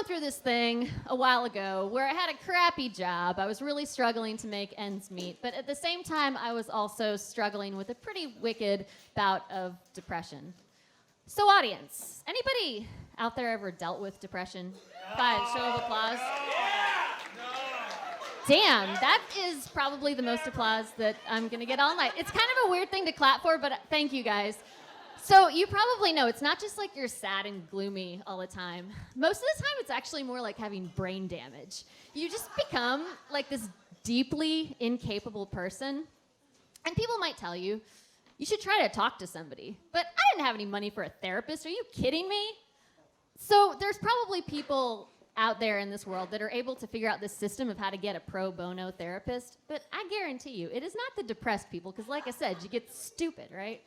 going through this thing a while ago where I had a crappy job. I was really struggling to make ends meet, but at the same time, I was also struggling with a pretty wicked bout of depression. So audience, anybody out there ever dealt with depression? By a show of applause. Damn, that is probably the most applause that I'm gonna get all night. It's kind of a weird thing to clap for, but thank you guys. So you probably know it's not just like you're sad and gloomy all the time. Most of the time it's actually more like having brain damage. You just become like this deeply incapable person. And people might tell you, you should try to talk to somebody. But I didn't have any money for a therapist. Are you kidding me? So there's probably people out there in this world that are able to figure out this system of how to get a pro bono therapist. But I guarantee you, it is not the depressed people, because like I said, you get stupid, right?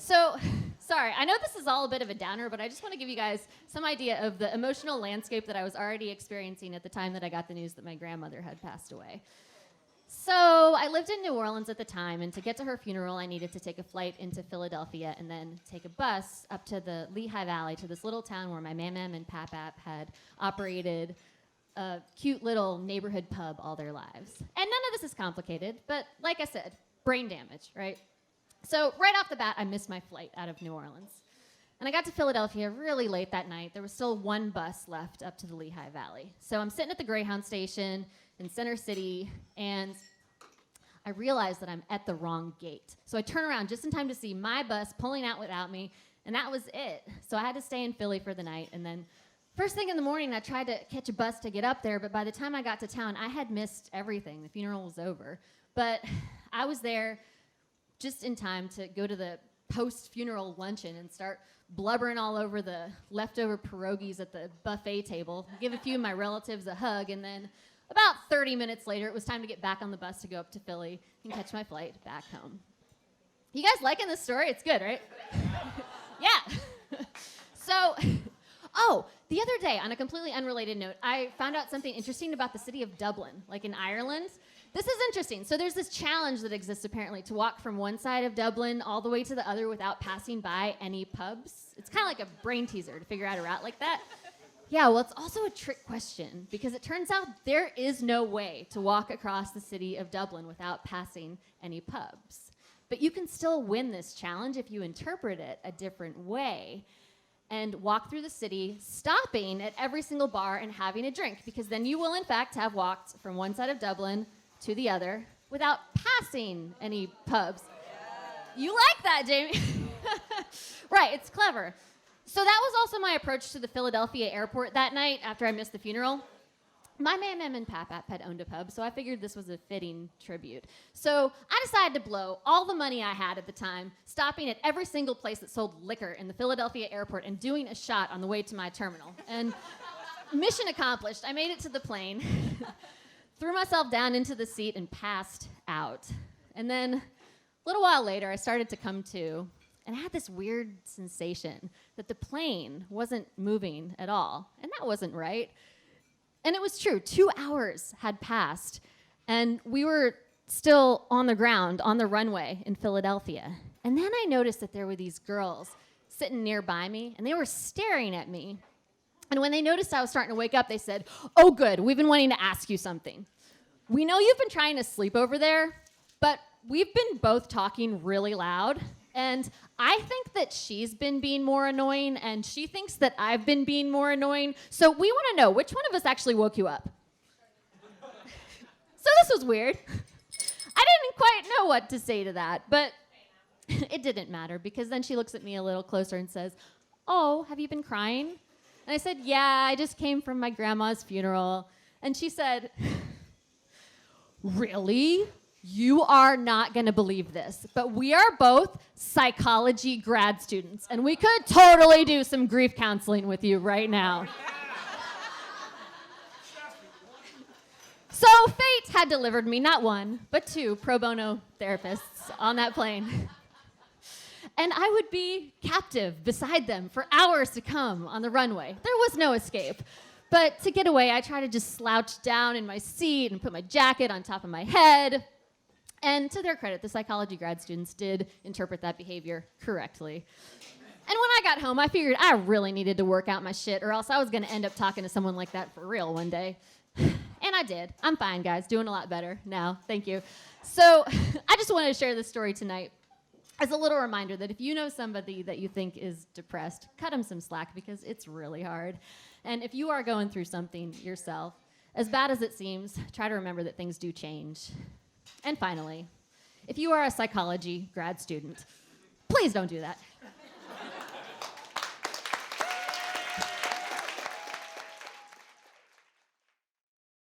So, sorry, I know this is all a bit of a downer, but I just want to give you guys some idea of the emotional landscape that I was already experiencing at the time that I got the news that my grandmother had passed away. So, I lived in New Orleans at the time, and to get to her funeral, I needed to take a flight into Philadelphia and then take a bus up to the Lehigh Valley, to this little town where my mam and pap had operated a cute little neighborhood pub all their lives. And none of this is complicated, but like I said, brain damage, right? So right off the bat, I missed my flight out of New Orleans. And I got to Philadelphia really late that night. There was still one bus left up to the Lehigh Valley. So I'm sitting at the Greyhound station in Center City, and I realized that I'm at the wrong gate. So I turn around just in time to see my bus pulling out without me, and that was it. So I had to stay in Philly for the night, and then first thing in the morning, I tried to catch a bus to get up there, but by the time I got to town, I had missed everything. The funeral was over. But I was there just in time to go to the post-funeral luncheon and start blubbering all over the leftover pierogies at the buffet table, give a few of my relatives a hug, and then about 30 minutes later, it was time to get back on the bus to go up to Philly and catch my flight back home. You guys liking this story? It's good, right? Yeah. So, the other day, on a completely unrelated note, I found out something interesting about the city of Dublin, like in Ireland. This is interesting. So there's this challenge that exists apparently to walk from one side of Dublin all the way to the other without passing by any pubs. It's kind of like a brain teaser to figure out a route like that. Yeah, well, it's also a trick question because it turns out there is no way to walk across the city of Dublin without passing any pubs. But you can still win this challenge if you interpret it a different way and walk through the city, stopping at every single bar and having a drink, because then you will, in fact, have walked from one side of Dublin to the other without passing any pubs. Yeah. You like that, Jamie? Right, it's clever. So that was also my approach to the Philadelphia airport that night after I missed the funeral. My mam and pap had owned a pub, so I figured this was a fitting tribute. So I decided to blow all the money I had at the time, stopping at every single place that sold liquor in the Philadelphia airport and doing a shot on the way to my terminal. And mission accomplished. I made it to the plane. Threw myself down into the seat and passed out. And then a little while later, I started to come to, and I had this weird sensation that the plane wasn't moving at all. And that wasn't right. And it was true. 2 hours had passed, and we were still on the ground, on the runway in Philadelphia. And then I noticed that there were these girls sitting nearby me, and they were staring at me. And when they noticed I was starting to wake up, they said, "Oh, good, we've been wanting to ask you something. We know you've been trying to sleep over there, but we've been both talking really loud, and I think that she's been being more annoying, and she thinks that I've been being more annoying, so we want to know, which one of us actually woke you up?" So this was weird. I didn't quite know what to say to that, but it didn't matter, because then she looks at me a little closer and says, "Oh, have you been crying?" And I said, "Yeah, I just came from my grandma's funeral." And she said, "Really? You are not going to believe this, but we are both psychology grad students, and we could totally do some grief counseling with you right now." So fate had delivered me not one, but two pro bono therapists on that plane. And I would be captive beside them for hours to come on the runway. There was no escape. But to get away, I tried to just slouch down in my seat and put my jacket on top of my head. And to their credit, the psychology grad students did interpret that behavior correctly. And when I got home, I figured I really needed to work out my shit, or else I was going to end up talking to someone like that for real one day. And I did. I'm fine, guys. Doing a lot better now. Thank you. So I just wanted to share this story tonight as a little reminder that if you know somebody that you think is depressed, cut them some slack because it's really hard. And if you are going through something yourself, as bad as it seems, try to remember that things do change. And finally, if you are a psychology grad student, please don't do that.